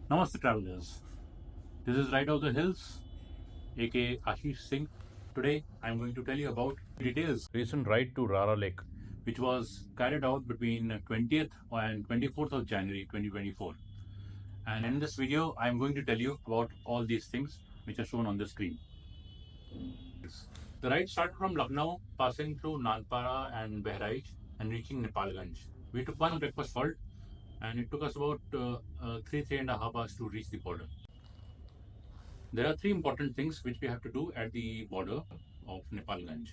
Namaste travelers. This is Right of the Hills, aka Ashish Singh. Today I am going to tell you about details recent ride to Rara Lake, which was carried out between 20th and 24th of January 2024. And in this video, I am going to tell you about all these things which are shown on the screen. The ride started from Lucknow, passing through Nalpara and Behraich and reaching Nepalganj. We took one breakfast halt and it took us about three and a half hours to reach the border. There are three important things which we have to do at the border of Nepalganj.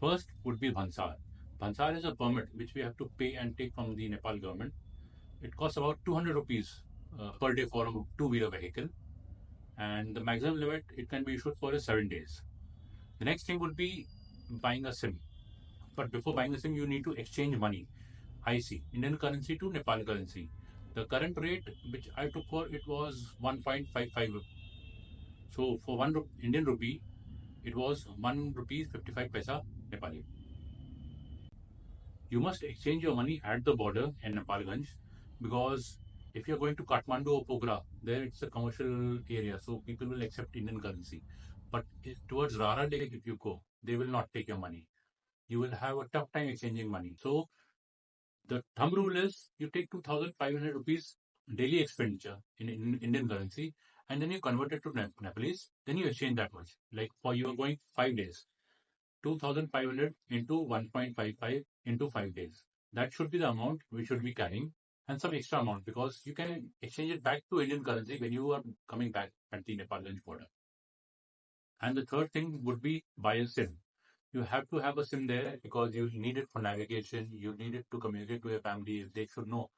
First would be Bhansar. Bhansar is a permit which we have to pay and take from the Nepal government. It costs about 200 rupees per day for a two-wheeler vehicle, and the maximum limit it can be issued for is 7 days. The next thing would be buying a SIM. But before buying a SIM, you need to exchange money, IC, Indian currency to Nepal currency. The current rate which I took for it was 1.55. So for one Indian rupee, it was 1 rupees 55 paisa Nepali. You must exchange your money at the border in Nepalganj because if you're going to Kathmandu or Pokhara, there it's a commercial area, so people will accept Indian currency. But towards Rara Lake, if you go, they will not take your money. You will have a tough time exchanging money. So the thumb rule is you take 2,500 rupees daily expenditure in Indian currency and then you convert it to Nepalese, then you exchange that much. Like for you are going 5 days. 2,500 into 1.55 into 5 days. That should be the amount we should be carrying and some extra amount because you can exchange it back to Indian currency when you are coming back at the Nepal-Ganj border. And the third thing would be buy a SIM. You have to have a SIM there because you need it for navigation. You need it to communicate to your family. They should know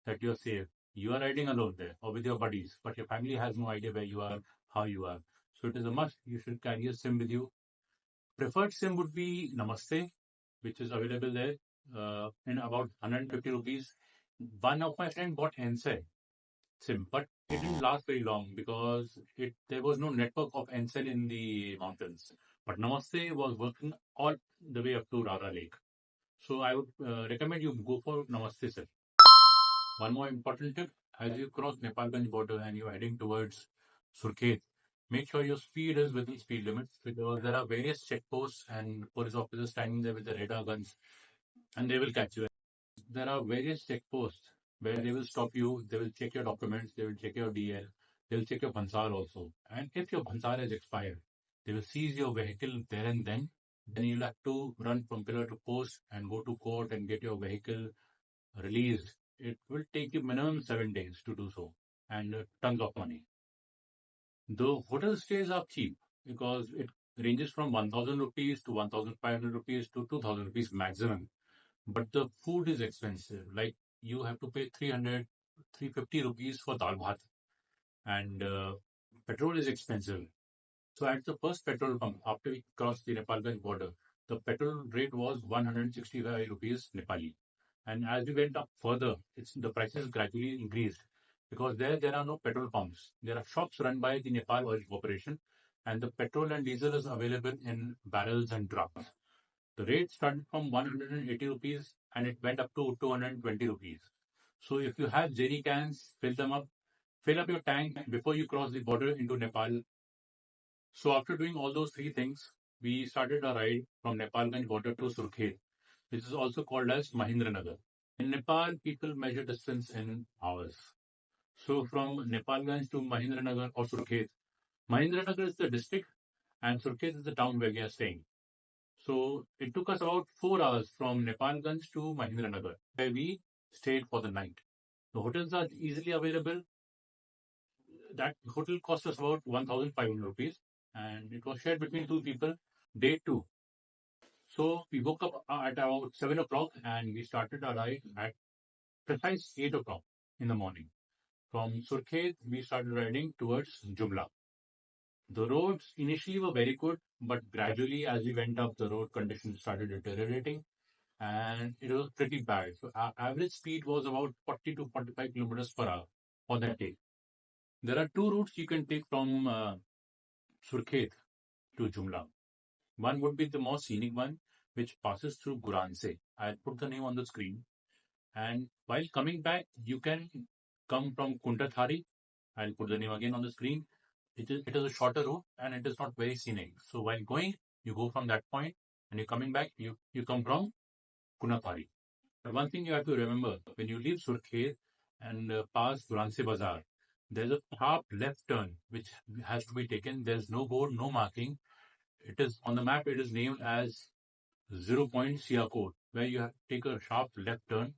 that you're safe. You are riding alone there or with your buddies, but your family has no idea where you are, how you are. So it is a must. You should carry a SIM with you. Preferred SIM would be Namaste, which is available there in about 150 rupees. One of my friend bought Ncell SIM, but it didn't last very long because there was no network of Ncell in the mountains. But Namaste was working all the way up to Rara Lake. So I would recommend you go for Namaste SIM. One more important tip, as you cross Nepalganj border and you're heading towards Surkhet, make sure your speed is within speed limits because there are various checkposts and police officers standing there with the radar guns and they will catch you. There are various checkposts where they will stop you, they will check your documents, they will check your DL, they will check your Bhansar also. And if your Bhansar has expired, they will seize your vehicle there and then you'll have to run from pillar to post and go to court and get your vehicle released. It will take you minimum 7 days to do so and tons of money. The hotel stays are cheap because it ranges from 1,000 rupees to 1,500 rupees to 2,000 rupees maximum. But the food is expensive. Like you have to pay 300, 350 rupees for dal bhat and petrol is expensive. So at the first petrol pump, after we crossed the Nepal-Ganj border, the petrol rate was 165 rupees Nepali. And as we went up further, the prices gradually increased because there are no petrol pumps. There are shops run by the Nepal Oil Corporation, and the petrol and diesel is available in barrels and drums. The rate started from 180 rupees and it went up to 220 rupees. So if you have jerry cans, fill up your tank before you cross the border into Nepal. So after doing all those three things, we started our ride from Nepalganj border to Surkhet, which is also called as Mahendranagar. In Nepal, people measure distance in hours. So from Nepalganj to Mahendranagar or Surkhet, Mahendranagar is the district and Surkhet is the town where we are staying. So it took us about 4 hours from Nepalganj to Mahendranagar, where we stayed for the night. The hotels are easily available. That hotel cost us about 1,500 rupees and it was shared between two people, day two. So we woke up at about 7 o'clock and we started our ride at precise 8 o'clock in the morning. From Surkhet, we started riding towards Jumla. The roads initially were very good, but gradually as we went up, the road conditions started deteriorating and it was pretty bad. So our average speed was about 40 to 45 kilometers per hour for that day. There are two routes you can take from Surkhet to Jumla. One would be the more scenic one, which passes through Guranse. I put the name on the screen. And while coming back, you can come from Kuntathari I'll put the name again on the screen. It is a shorter route and it is not very scenic. So while going, you go from that point and you're coming back, you come from Kunapari. But one thing you have to remember when you leave Surkhet and pass Duranse Bazaar, there's a sharp left turn which has to be taken. There's no board, no marking. It is on the map, it is named as 0 Point Siakot, where you have to take a sharp left turn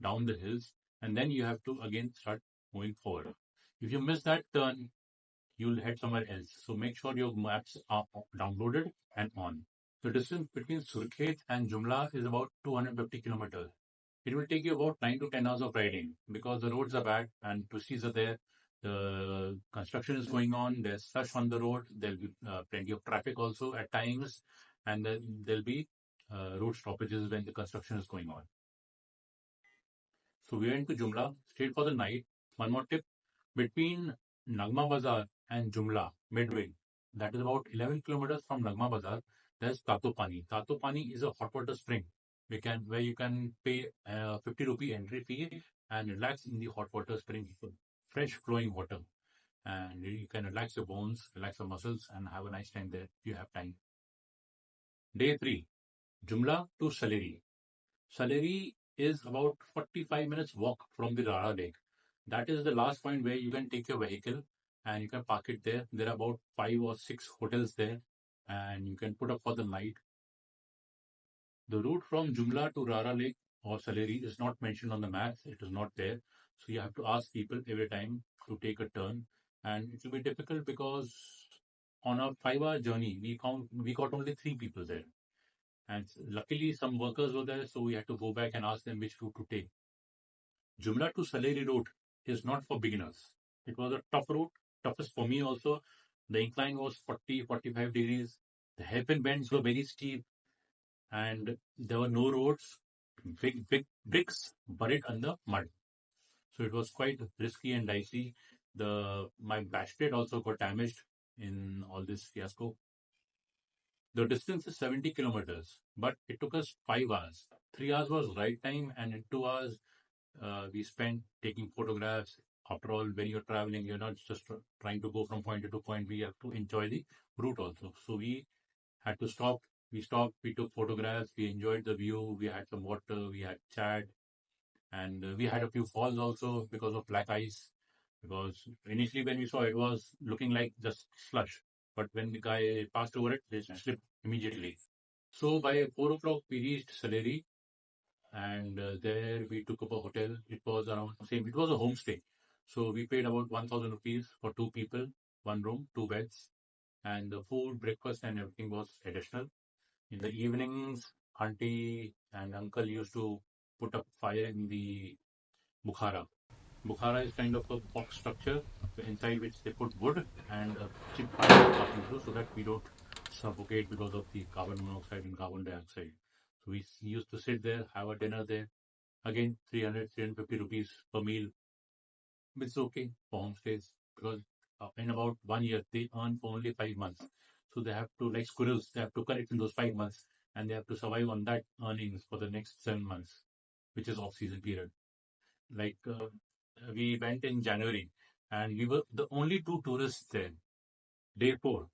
down the hills and then you have to again start moving forward. If you miss that turn, you'll head somewhere else. So make sure your maps are downloaded and on. The distance between Surkhet and Jumla is about 250 kilometers. It will take you about 9 to 10 hours of riding because the roads are bad and twisties are there. The construction is going on. There's slush on the road. There'll be plenty of traffic also at times, and then there'll be road stoppages when the construction is going on. So we went to Jumla, stayed for the night. One more tip, between Nagma Bazar and Jumla, midway, that is about 11 kilometers from Nagma Bazar, there's Tato Pani. Tato Pani is a hot water spring where you can pay 50 rupee entry fee and relax in the hot water spring, fresh flowing water. And you can relax your bones, relax your muscles, and have a nice time there if you have time. Day 3, Jumla to Saleri. Saleri is about 45 minutes walk from the Rara Lake. That is the last point where you can take your vehicle and you can park it there. There are about 5 or 6 hotels there and you can put up for the night. The route from Jumla to Rara Lake or Saleri is not mentioned on the map. It is not there. So you have to ask people every time to take a turn. And it will be difficult because on a 5 hour journey, we got only 3 people there. And luckily some workers were there, so we had to go back and ask them which route to take. Jumla to Saleri route is not for beginners. It was a tough route, toughest for me also. The incline was 40, 45 degrees. The hairpin bends were very steep and there were no roads, big bricks buried under mud. So it was quite risky and dicey. My basket also got damaged in all this fiasco. The distance is 70 kilometers, but it took us 5 hours. 3 hours was right time, and in 2 hours we spent taking photographs. After all, when you're traveling, you're not just trying to go from point A to point B. You have to enjoy the route also. So we had to stop. We stopped. We took photographs. We enjoyed the view. We had some water. We had chat, and we had a few falls also because of black ice. Because initially when we saw it was looking like just slush, but when the guy passed over it, they slipped immediately. So by 4 o'clock we reached Saleri and there we took up a hotel. It was around same. It was a homestay, so we paid about 1,000 rupees for 2 people, one room, 2 beds, and the food, breakfast, and everything was additional. In the evenings, auntie and uncle used to put up fire in the bukhara. Bukhara is kind of a box structure inside which they put wood and a cheap fire passing through so that we don't suffocate because of the carbon monoxide and carbon dioxide. So we used to sit there, have a dinner there. Again, 300, 350 rupees per meal. It's okay for homestays because in about 1 year, they earn for only 5 months. So they have to, like squirrels, they have to collect in those 5 months and they have to survive on that earnings for the next 7 months, which is off-season period. Like we went in January and we were the only 2 tourists there. Day 4,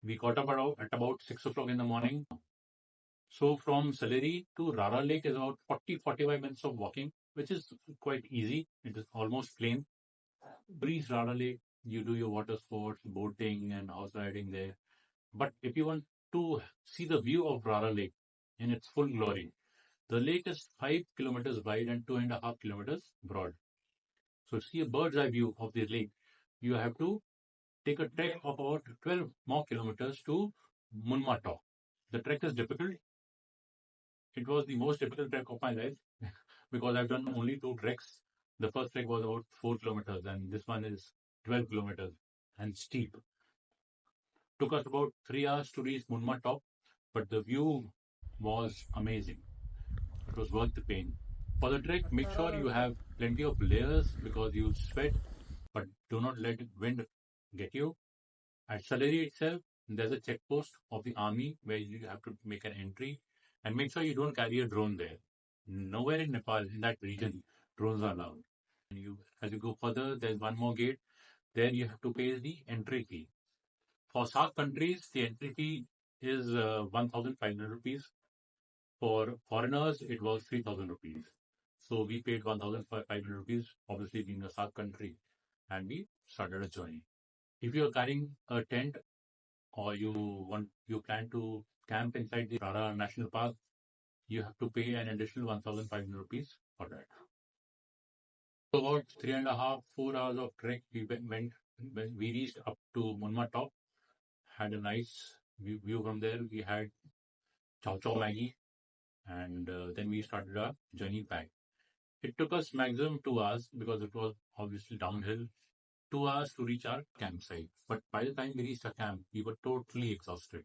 we got up at about 6 o'clock in the morning. So from Saleri to Rara Lake is about 40-45 minutes of walking, which is quite easy. It is almost plain. Breeze Rara Lake, you do your water sports, boating and horse riding there. But if you want to see the view of Rara Lake in its full glory, the lake is 5 kilometers wide and 2.5 kilometers broad. So to see a bird's eye view of the lake, you have to take a trek of about 12 more kilometers to Munma Top. The trek is difficult. It was the most difficult trek of my life because I've done only 2 treks. The first trek was about 4 kilometers and this one is 12 kilometers and steep. Took us about 3 hours to reach Munma Top, but the view was amazing. It was worth the pain. For the trek, make sure you have plenty of layers because you'll sweat, but do not let wind get you. At Saleri itself, there's a check post of the army where you have to make an entry and make sure you don't carry a drone there. Nowhere in Nepal, in that region, drones are allowed. As you go further, there's one more gate. There you have to pay the entry fee. For South countries, the entry fee is 1,500 rupees. For foreigners, it was 3,000 rupees. So we paid 1,500 rupees, obviously being a South country, and we started a journey. If you are carrying a tent or you plan to camp inside the Rara National Park, you have to pay an additional 1,500 rupees for that. So about 3.5, 4 hours of trek, when we reached up to Munma top, had a nice view from there. We had chow chow Maggie, and then we started our journey back. It took us maximum 2 hours because it was obviously downhill. 2 hours to reach our campsite. But by the time we reached our camp, we were totally exhausted.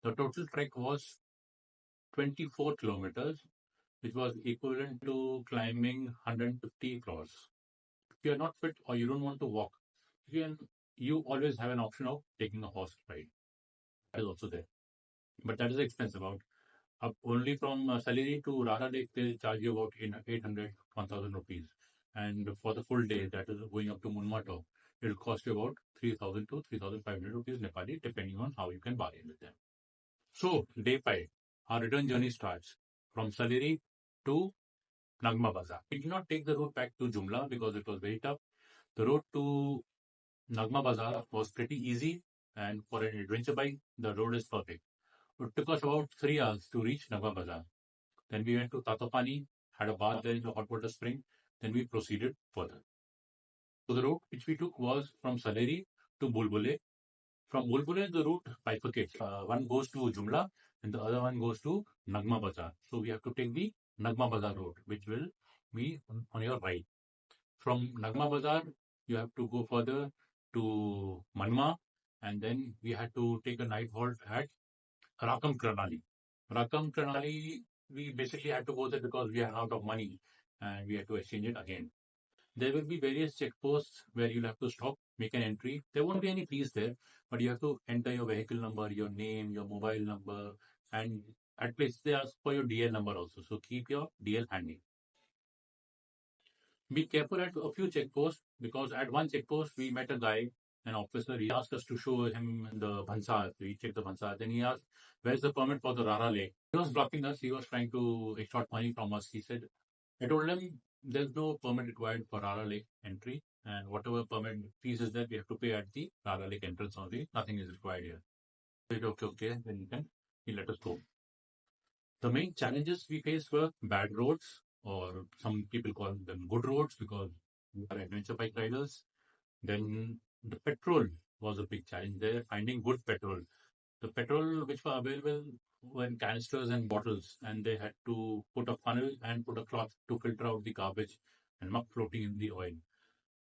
The total trek was 24 kilometers, which was equivalent to climbing 150 floors. If you are not fit or you don't want to walk, you always have an option of taking a horse ride. That is also there. But that is expensive. Up only from Saliri to Rara Lake, they charge you about 800, 1,000 rupees. And for the full day, that is going up to Munmato, it will cost you about 3,000 to 3,500 rupees Nepali, depending on how you can bargain with them. So, day 5, our return journey starts from Saliri to Nagma Bazaar. We did not take the route back to Jumla because it was very tough. The road to Nagma Bazaar was pretty easy, and for an adventure bike, the road is perfect. It took us about 3 hours to reach Nagma Bazaar. Then we went to Tatopani, had a bath there in the hot water spring. Then we proceeded further. So the route which we took was from Saleri to Bulbule. From Bulbule, the route bifurcates. One goes to Jumla and the other one goes to Nagma Bazaar. So we have to take the Nagma Bazaar route, which will be on your right. From Nagma Bazaar, you have to go further to Manma, and then we had to take a night halt at Rakam Kranali. Rakam Kranali, we basically had to go there because we are out of money and we had to exchange it again. There will be various checkposts where you'll have to stop, make an entry. There won't be any fees there, but you have to enter your vehicle number, your name, your mobile number, and at places they ask for your DL number also. So keep your DL handy. Be careful at a few checkposts because at one checkpost we met a guy, an officer. He asked us to show him the Bhansar. We checked the Bhansar. Then he asked, "Where's the permit for the Rara Lake?" He was blocking us. He was trying to extort money from us. He said, I told him there's no permit required for Rara Lake entry, and whatever permit fees is there, we have to pay at the Rara Lake entrance only. Nothing is required here. He said, okay, then he let us go. The main challenges we faced were bad roads, or some people call them good roads because we are adventure bike riders. Then the petrol was a big challenge there, finding good petrol. The petrol which were available were in canisters and bottles, and they had to put a funnel and put a cloth to filter out the garbage and muck floating in the oil.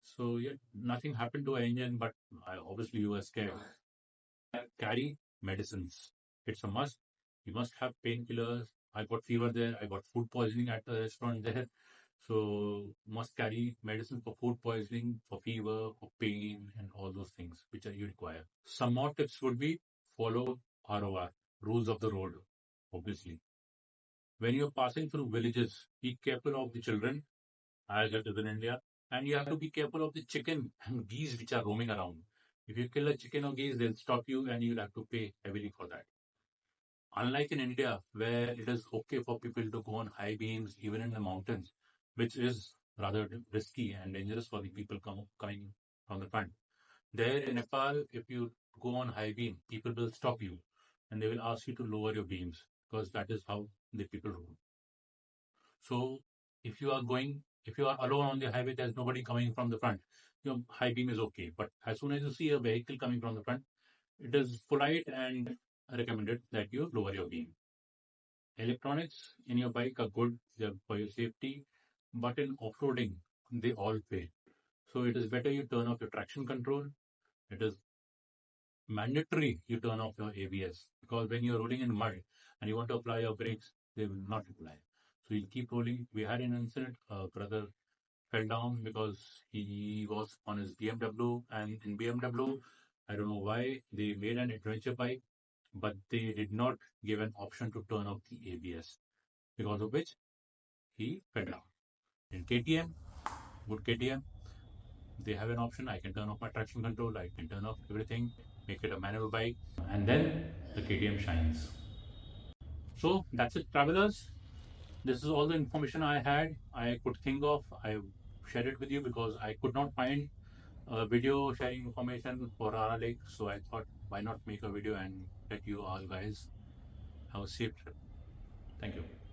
So yeah, nothing happened to our engine, but obviously you were scared. Carry medicines. It's a must. You must have painkillers. I got fever there. I got food poisoning at the restaurant there. So must carry medicine for food poisoning, for fever, for pain, and all those things which you require. Some more tips would be follow ROR, rules of the road, obviously. When you're passing through villages, be careful of the children, as it is in India, and you have to be careful of the chicken and geese which are roaming around. If you kill a chicken or geese, they'll stop you and you'll have to pay heavily for that. Unlike in India, where it is okay for people to go on high beams, even in the mountains, which is rather risky and dangerous for the people coming from the front. There in Nepal, if you go on high beam, people will stop you and they will ask you to lower your beams because that is how the people roam. So if you are alone on the highway, there's nobody coming from the front. Your high beam is okay. But as soon as you see a vehicle coming from the front, it is polite and recommended that you lower your beam. Electronics in your bike are good for your safety, but in off-roading, they all fail. So it is better you turn off your traction control. It is mandatory you turn off your ABS because when you're rolling in mud and you want to apply your brakes, they will not apply. So you keep rolling. We had an incident. A brother fell down because he was on his BMW, and in BMW, I don't know why they made an adventure bike, but they did not give an option to turn off the ABS, because of which he fell down. In KTM, good KTM, they have an option. I can turn off my traction control, I can turn off everything, make it a manual bike, and then the KTM shines. So that's it, travelers. This is all the information I had, I could think of. I shared it with you because I could not find a video sharing information for Rara Lake. So I thought, why not make a video and let you all guys have a safe trip. Thank you.